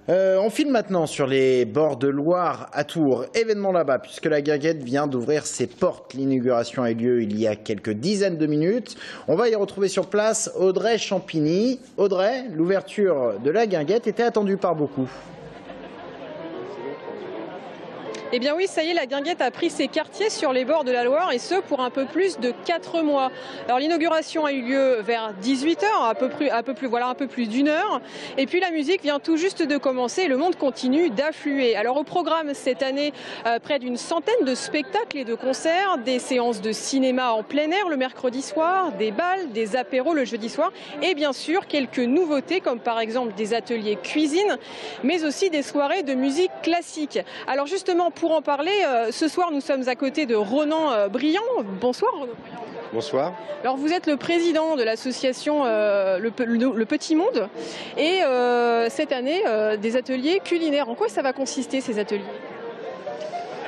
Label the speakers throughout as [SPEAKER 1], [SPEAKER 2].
[SPEAKER 1] On file maintenant sur les bords de Loire à Tours. Événement là-bas, puisque la Guinguette vient d'ouvrir ses portes. L'inauguration a eu lieu il y a quelques dizaines de minutes. On va y retrouver sur place Audrey Champigny. Audrey, l'ouverture de la Guinguette était attendue par beaucoup.
[SPEAKER 2] Eh bien oui, ça y est, la Guinguette a pris ses quartiers sur les bords de la Loire et ce pour un peu plus de 4 mois. Alors l'inauguration a eu lieu vers 18 h, un peu plus d'une heure. Et puis la musique vient tout juste de commencer et le monde continue d'affluer. Alors au programme cette année, près d'une centaine de spectacles et de concerts, des séances de cinéma en plein air le mercredi soir, des bals, des apéros le jeudi soir et bien sûr quelques nouveautés comme par exemple des ateliers cuisine, mais aussi des soirées de musique classique. Alors justement, pour en parler, ce soir nous sommes à côté de Ronan Briand. Bonsoir Ronan.
[SPEAKER 3] Bonsoir.
[SPEAKER 2] Alors vous êtes le président de l'association le Petit Monde et cette année des ateliers culinaires. En quoi ça va consister ces ateliers ?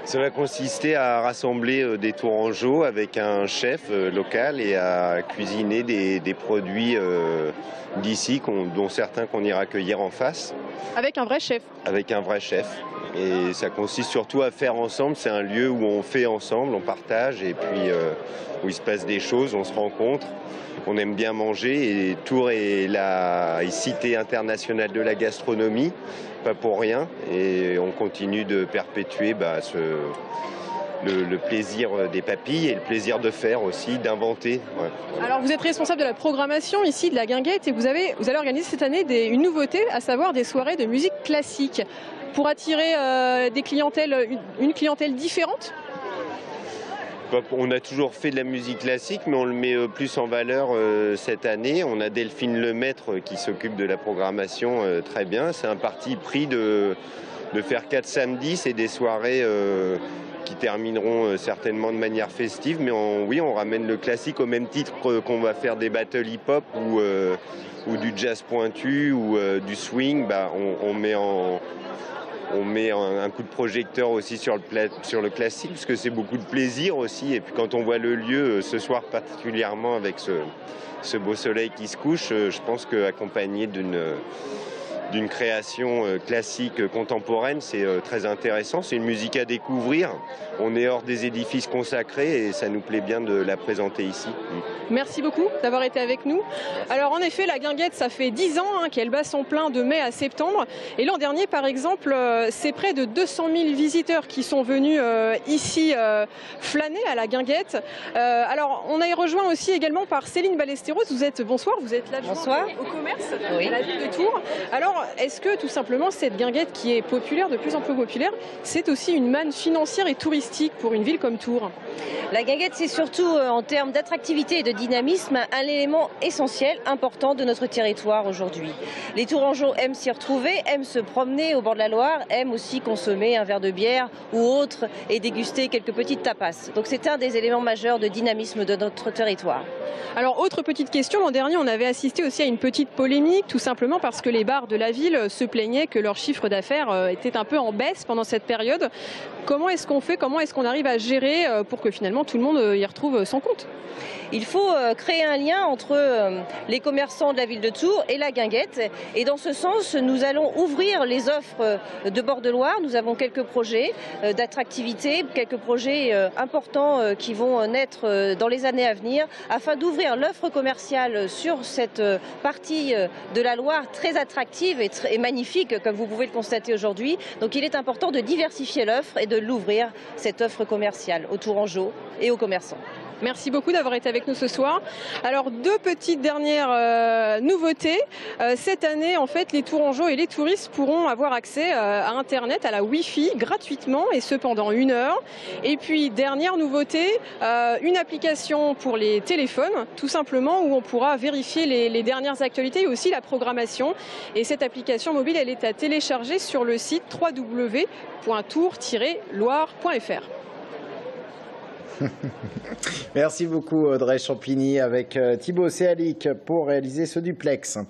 [SPEAKER 3] Ça va consister à rassembler des tourangeaux avec un chef local et à cuisiner des produits d'ici, dont certains qu'on ira cueillir en face.
[SPEAKER 2] Avec un vrai chef ? Avec
[SPEAKER 3] un vrai chef. Et ça consiste surtout à faire ensemble. C'est un lieu où on fait ensemble, on partage et puis où il se passe des choses, on se rencontre. On aime bien manger et Tours est la cité internationale de la gastronomie, pas pour rien. Et on continue de perpétuer le plaisir des papilles et le plaisir de faire aussi, d'inventer. Ouais.
[SPEAKER 2] Alors vous êtes responsable de la programmation ici de la Guinguette et vous allez organiser cette année une nouveauté, à savoir des soirées de musique classique pour attirer une clientèle différente.
[SPEAKER 3] On a toujours fait de la musique classique, mais on le met plus en valeur cette année. On a Delphine Lemaître qui s'occupe de la programmation très bien. C'est un parti pris de faire 4 samedis. C'est des soirées qui termineront certainement de manière festive. Mais on ramène le classique au même titre qu'on va faire des battles hip-hop ou du jazz pointu ou du swing. On met un coup de projecteur aussi sur le classique, parce que c'est beaucoup de plaisir aussi. Et puis quand on voit le lieu, ce soir particulièrement avec ce beau soleil qui se couche, je pense qu'accompagné d'une création classique contemporaine, c'est très intéressant. C'est une musique à découvrir. On est hors des édifices consacrés et ça nous plaît bien de la présenter ici.
[SPEAKER 2] Merci beaucoup d'avoir été avec nous. Alors en effet, la Guinguette, ça fait 10 ans qu'elle bat son plein de mai à septembre. Et l'an dernier, par exemple, c'est près de 200 000 visiteurs qui sont venus ici flâner à la Guinguette. Alors on a rejoint aussi également par Céline Ballesteros. Bonsoir, vous êtes l'adjointe au commerce à la ville de Tours. Alors est-ce que tout simplement cette Guinguette qui est populaire, de plus en plus populaire, c'est aussi une manne financière et touristique pour une ville comme Tours ?
[SPEAKER 4] La Guinguette, c'est surtout en termes d'attractivité et de dynamisme un élément essentiel, important de notre territoire aujourd'hui. Les Tourangeaux aiment s'y retrouver, aiment se promener au bord de la Loire, aiment aussi consommer un verre de bière ou autre et déguster quelques petites tapas. Donc c'est un des éléments majeurs de dynamisme de notre territoire.
[SPEAKER 2] Alors autre petite question, l'an dernier on avait assisté aussi à une petite polémique, tout simplement parce que les bars de la ville se plaignaient que leur chiffre d'affaires était un peu en baisse pendant cette période. Comment est-ce qu'on fait, comment est-ce qu'on arrive à gérer pour que finalement tout le monde y retrouve son compte ?
[SPEAKER 4] Il faut créer un lien entre les commerçants de la ville de Tours et la Guinguette. Et dans ce sens, nous allons ouvrir les offres de bord de Loire. Nous avons quelques projets d'attractivité, quelques projets importants qui vont naître dans les années à venir, afin d'ouvrir l'offre commerciale sur cette partie de la Loire très attractive et magnifique, comme vous pouvez le constater aujourd'hui. Donc il est important de diversifier l'offre et de l'ouvrir, cette offre commerciale, aux Tourangeaux et aux commerçants.
[SPEAKER 2] Merci beaucoup d'avoir été avec nous ce soir. Alors, 2 petites dernières nouveautés. Cette année, en fait, les Tourangeaux et les touristes pourront avoir accès à Internet, à la Wi-Fi, gratuitement, et ce pendant 1 heure. Et puis, dernière nouveauté, une application pour les téléphones, tout simplement, où on pourra vérifier les dernières actualités et aussi la programmation. Et cette application mobile, elle est à télécharger sur le site www.tours-loire.fr.
[SPEAKER 1] Merci beaucoup Audrey Champigny avec Thibaut Séalic pour réaliser ce duplex.